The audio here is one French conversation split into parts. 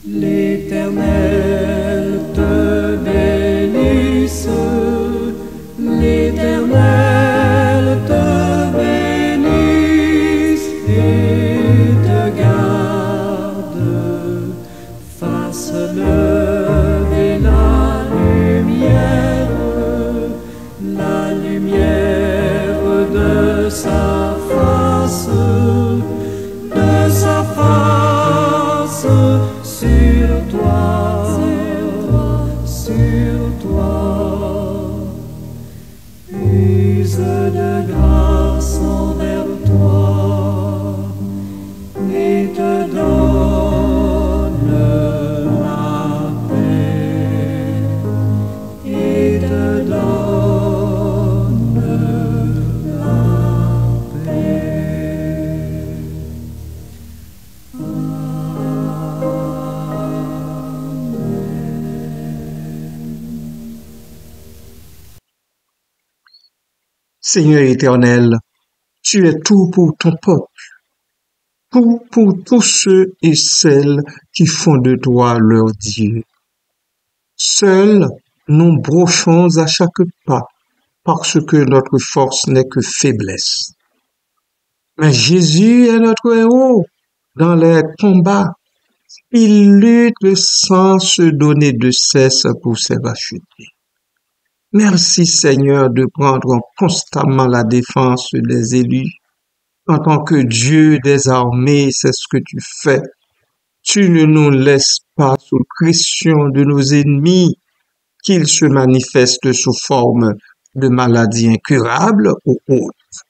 L'Éternel te bénisse, l'Éternel te bénisse et te garde, fasse lever la lumière de sa face sur toi, use de grâce envers toi et te donne la paix, et te donne la paix. Seigneur éternel, tu es tout pour ton peuple, tout pour tous ceux et celles qui font de toi leur Dieu. Seuls nous brochons à chaque pas, parce que notre force n'est que faiblesse. Mais Jésus est notre héros dans les combats. Il lutte sans se donner de cesse pour ses rachetés. Merci Seigneur de prendre constamment la défense des élus. En tant que Dieu des armées, c'est ce que tu fais. Tu ne nous laisses pas sous pression de nos ennemis, qu'ils se manifestent sous forme de maladies incurables ou autres.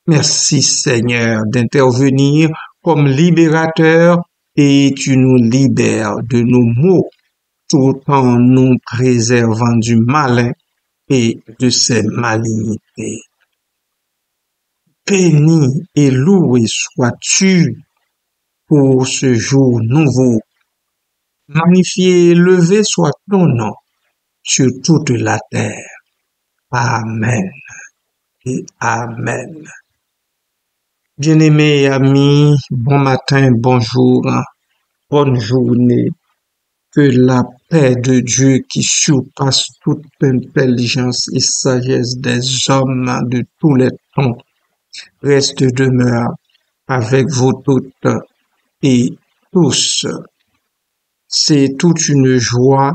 Merci Seigneur d'intervenir comme libérateur et tu nous libères de nos maux tout en nous préservant du malin et de ses malignités. Béni et loué sois-tu pour ce jour nouveau. Magnifié et élevé soit ton nom sur toute la terre. Amen et Amen. Bien-aimés amis, bon matin, bonjour, bonne journée. Que la paix de Dieu qui surpasse toute intelligence et sagesse des hommes de tous les temps reste demeure avec vous toutes et tous. C'est toute une joie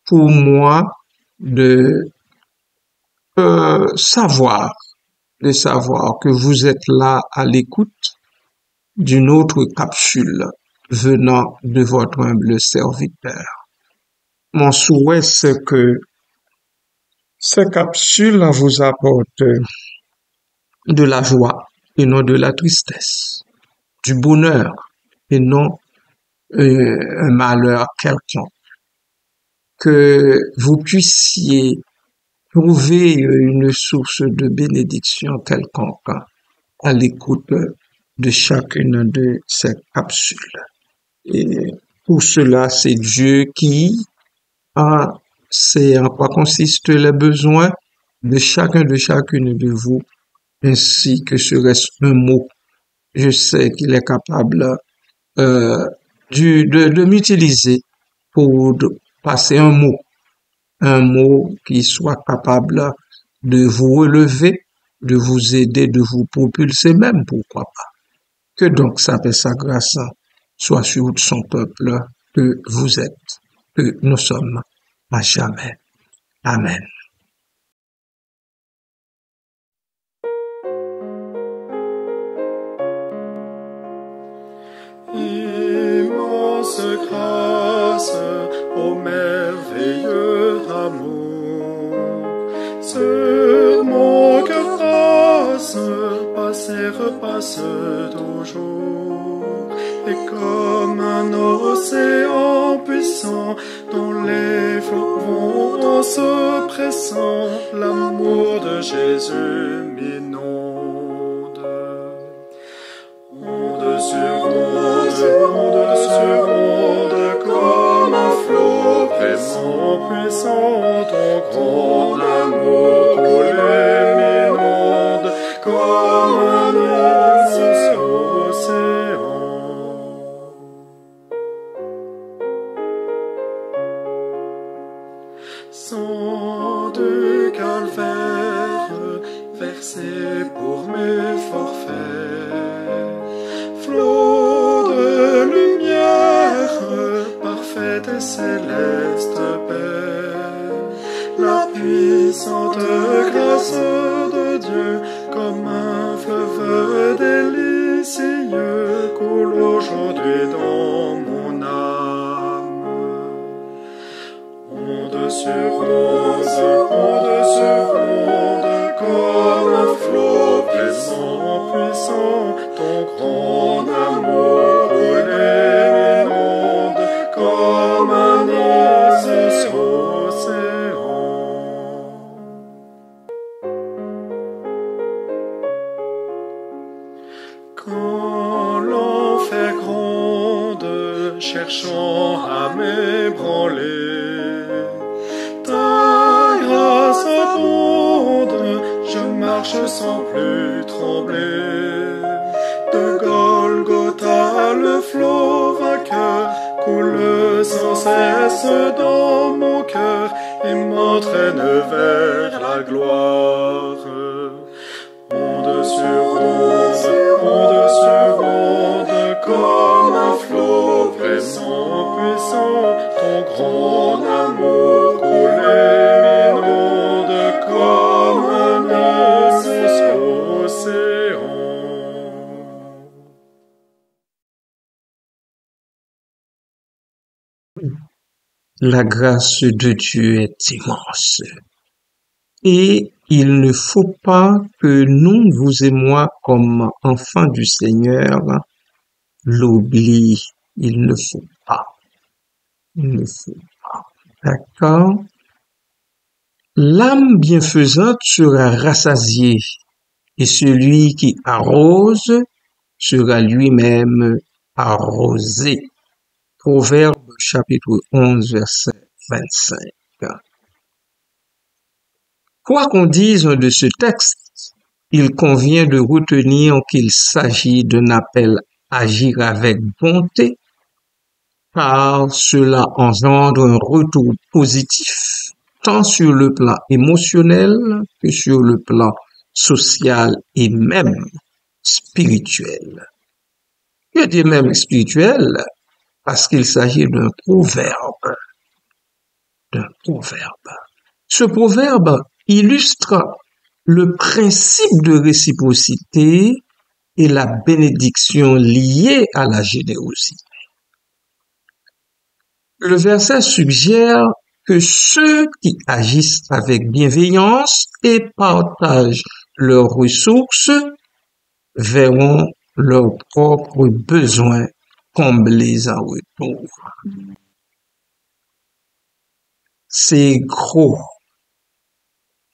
pour moi de savoir que vous êtes là à l'écoute d'une autre capsule venant de votre humble serviteur. Mon souhait, c'est que ces capsules vous apportent de la joie et non de la tristesse, du bonheur et non un malheur quelconque, que vous puissiez trouver une source de bénédiction quelconque à l'écoute de chacune de ces capsules. Et pour cela, c'est Dieu qui sait en quoi consistent les besoins de chacun de chacune de vous, ainsi que serait-ce un mot. Je sais qu'il est capable de m'utiliser pour passer un mot qui soit capable de vous relever, de vous aider, de vous propulser même, pourquoi pas. Que donc sa paix, sa grâce soit sur son peuple que vous êtes, que nous sommes à jamais. Amen. Immense grâce, ô merveilleux amour, sur mon cœur passe et repasse toujours, et comme un océan puissant dont les flots vont en se pressant, l'amour de Jésus m'inonde. Onde sur onde, comme un flot puissant, ton grand amour coulait m'inonde, comme un immense océan. Sang de calvaire, versé pour mes forfaits. Flot de lumière, parfaite et céleste paix. La puissante grâce de Dieu, comme un fleuve délicieux, coule aujourd'hui dans mon âme. Onde sur onde, comme un flot puissant, ton grand amour roulait m'inonde, comme un immense océan. Quand l'enfer gronde, cherchant à m'ébranler, ta grâce abonde, je marche sans plus trembler. De Golgotha le flot vainqueur coule sans cesse dans mon cœur et m'entraîne vers la gloire. Onde sur onde, comme un flot puissant, ton grand amour coulait m'inonde, comme un immense océan. La grâce de Dieu est immense. Et il ne faut pas que nous, vous et moi, comme enfants du Seigneur, l'oublions. Il ne faut pas. Il ne faut pas. D'accord? L'âme bienfaisante sera rassasiée, et celui qui arrose sera lui-même arrosé. Proverbe chapitre 11, verset 25. Quoi qu'on dise de ce texte, il convient de retenir qu'il s'agit d'un appel à agir avec bonté, car cela engendre un retour positif, tant sur le plan émotionnel que sur le plan social et même spirituel. Je dis même spirituel parce qu'il s'agit d'un proverbe. Ce proverbe illustre le principe de réciprocité et la bénédiction liée à la générosité. Le verset suggère que ceux qui agissent avec bienveillance et partagent leurs ressources verront leurs propres besoins comblés en retour. C'est gros.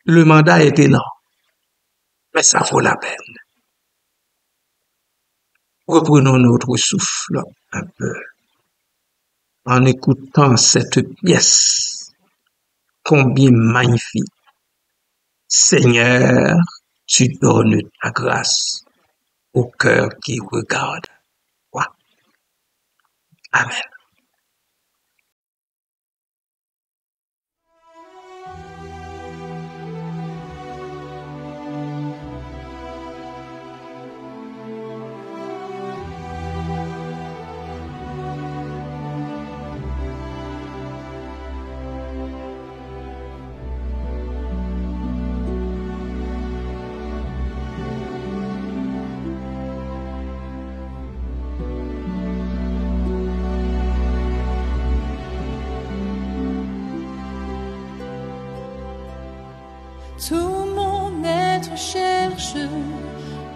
Le mandat est énorme, mais ça vaut la peine. Reprenons notre souffle un peu en écoutant cette pièce. Combien magnifique. Seigneur, tu donnes ta grâce au cœur qui regarde. Ouais. Amen. Tout mon être cherche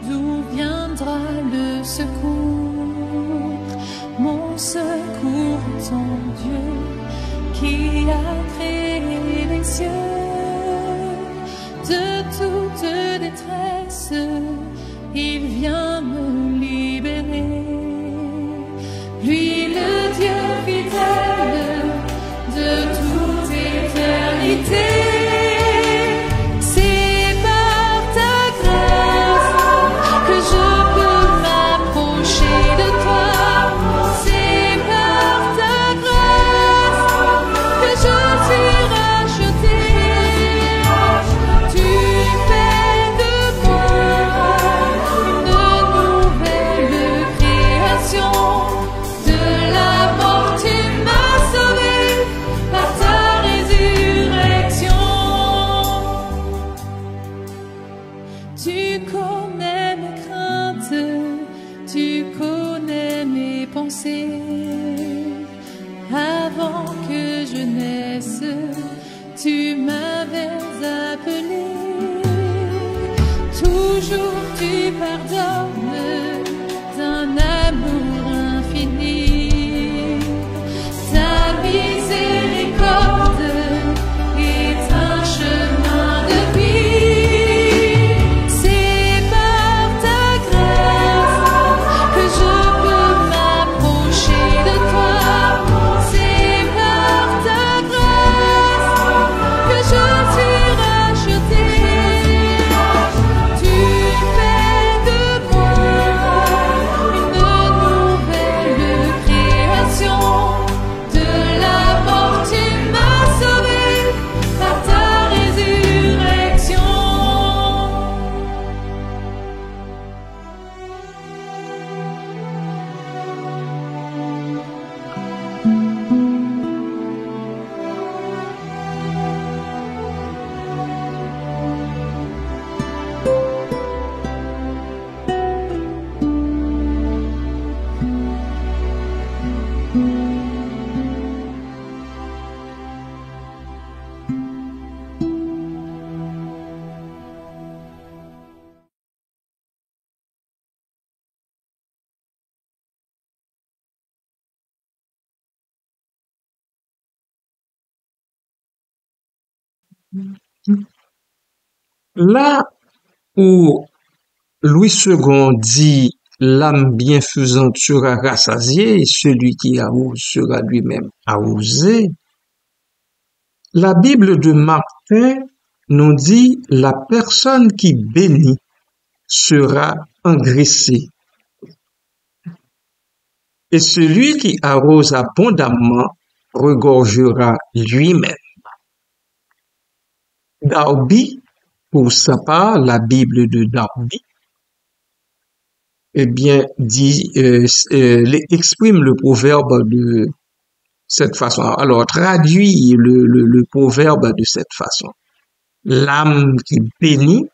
d'où viendra le secours. Mon secours est en Dieu qui a créé les cieux. De toute détresse, il vient me libérer. Lui, le Dieu fidèle de toute éternité. Je suis racheté. avant que je naisse, tu m'avais appelé. Toujours tu pardonnes d'un amour infini. Ta miséricorde est un chemin de vie. C'est par ta grâce que je peux m'approcher de toi. C'est par ta grâce que je suis racheté. Tu fais de moi une nouvelle création. De la mort tu m'as sauvé par ta résurrection. Là où Louis II dit l'âme bienfaisante sera rassasiée et celui qui arrose sera lui-même arrosé, la Bible de Martin nous dit la personne qui bénit sera engraissée et celui qui arrose abondamment regorgera lui-même. Darby, pour sa part, la Bible de Darby, eh bien, exprime le proverbe de cette façon. Alors, traduit le proverbe de cette façon. L'âme qui bénit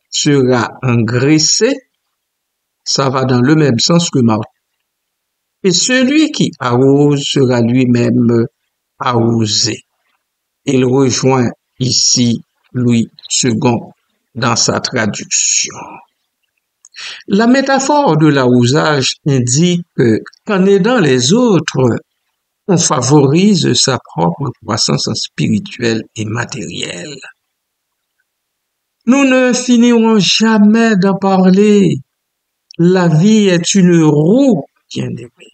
sera engraissée, ça va dans le même sens que Martin. Et celui qui arrose sera lui-même arrosé. Il rejoint ici Louis II dans sa traduction. La métaphore de l'arrosage indique qu'en aidant les autres, on favorise sa propre croissance spirituelle et matérielle. Nous ne finirons jamais d'en parler. La vie est une roue, bien-aimé.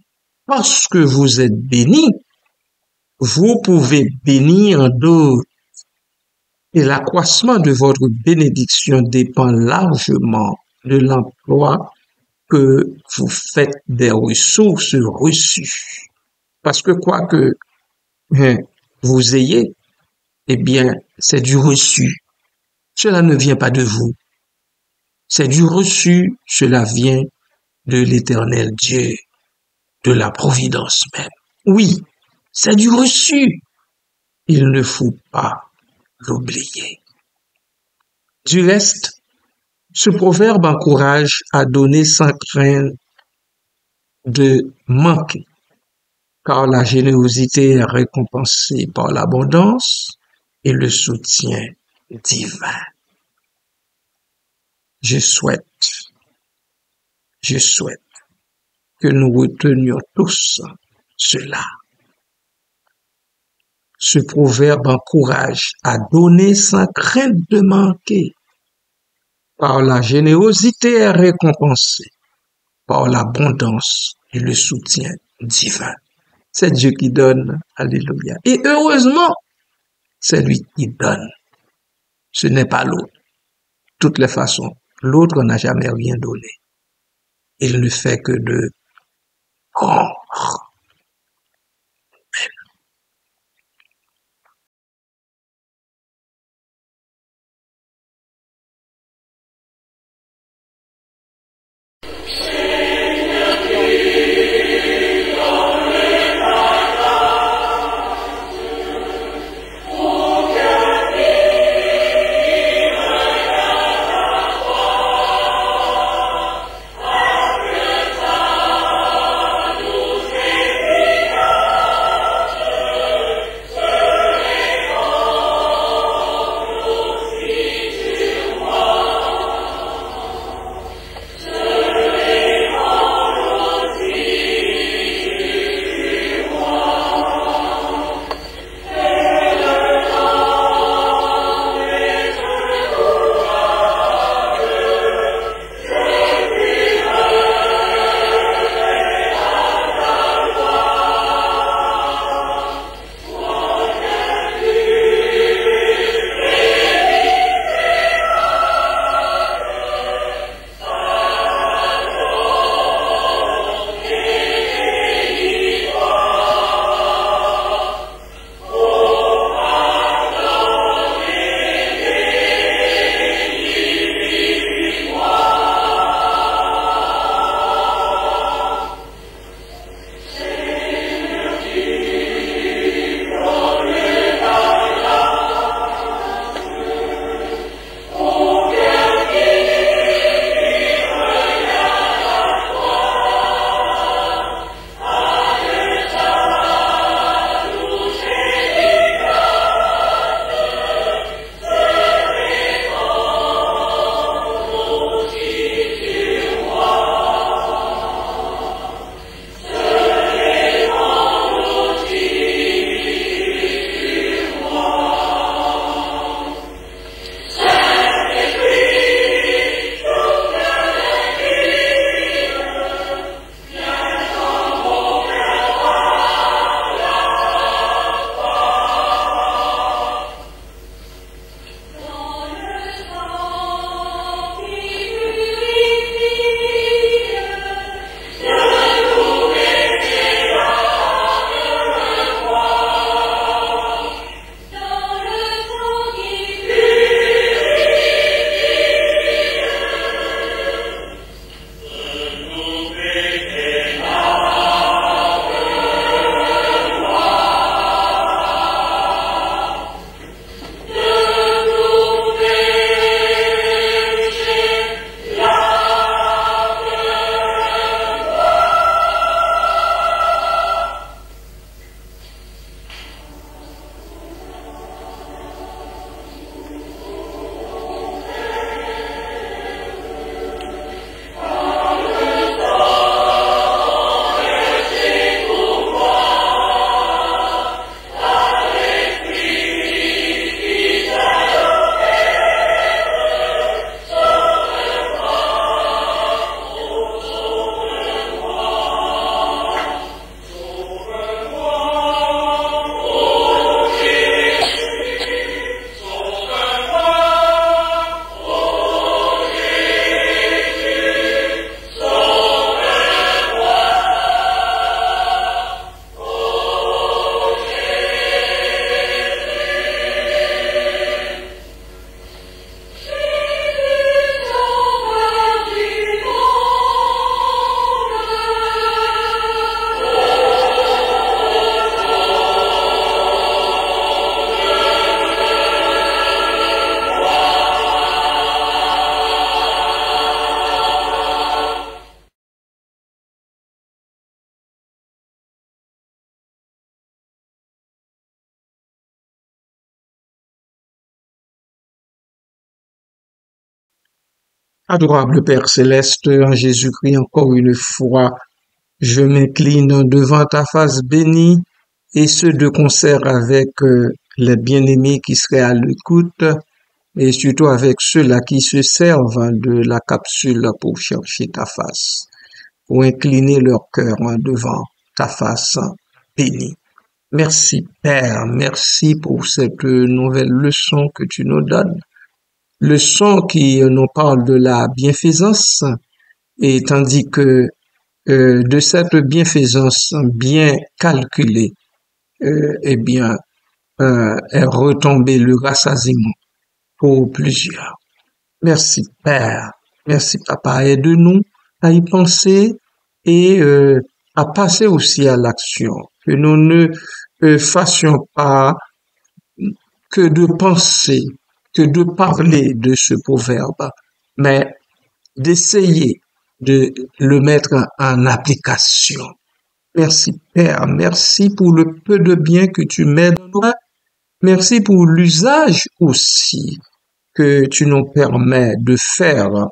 Parce que vous êtes bénis, vous pouvez bénir d'autres. Et l'accroissement de votre bénédiction dépend largement de l'emploi que vous faites des ressources reçues. Parce que quoi que vous ayez, eh bien, c'est du reçu. Cela ne vient pas de vous. C'est du reçu, cela vient de l'Éternel Dieu, de la providence même. Oui, c'est du reçu. Il ne faut pas l'oublier. Du reste, ce proverbe encourage à donner sans crainte de manquer, car la générosité est récompensée par l'abondance et le soutien divin. Je souhaite que nous retenions tous cela. Ce proverbe encourage à donner sans crainte de manquer, car la générosité est récompensée par l'abondance et le soutien divin. C'est Dieu qui donne, alléluia. Et heureusement, c'est lui qui donne. Ce n'est pas l'autre. De toutes les façons, l'autre n'a jamais rien donné. Il ne fait que de prendre. Adorable Père céleste, en Jésus-Christ, encore une fois, je m'incline devant ta face bénie et ce de concert avec les bien-aimés qui seraient à l'écoute et surtout avec ceux-là qui se servent de la capsule pour chercher ta face, pour incliner leur cœur devant ta face bénie. Merci Père, merci pour cette nouvelle leçon que tu nous donnes. Leçon qui nous parle de la bienfaisance, et tandis que de cette bienfaisance bien calculée, est retombé le rassasiement pour plusieurs. Merci Père, merci Papa, aide-nous à y penser et à passer aussi à l'action, que nous ne fassions pas que de penser, que de parler de ce proverbe, mais d'essayer de le mettre en application. Merci Père, merci pour le peu de bien que tu mets dans nous. Merci pour l'usage aussi que tu nous permets de faire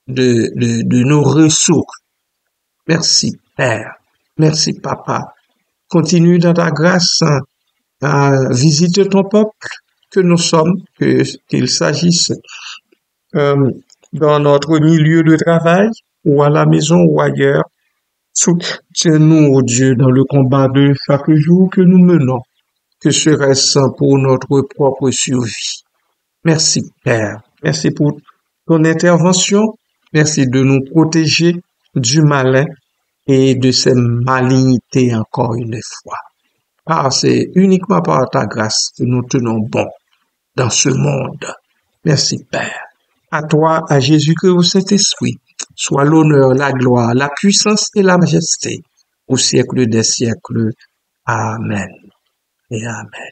de nos ressources. Merci Père, merci Papa. Continue dans ta grâce à visiter ton peuple que nous sommes, qu'il s'agisse dans notre milieu de travail ou à la maison ou ailleurs. Soutiens-nous, oh Dieu, dans le combat de chaque jour que nous menons, que serait-ce pour notre propre survie. Merci Père, merci pour ton intervention, merci de nous protéger du malin et de ses malignités encore une fois. Car c'est uniquement par ta grâce que nous tenons bon dans ce monde. Merci Père. À toi, à Jésus-Christ, au Saint-Esprit, soit l'honneur, la gloire, la puissance et la majesté au siècle des siècles. Amen et Amen.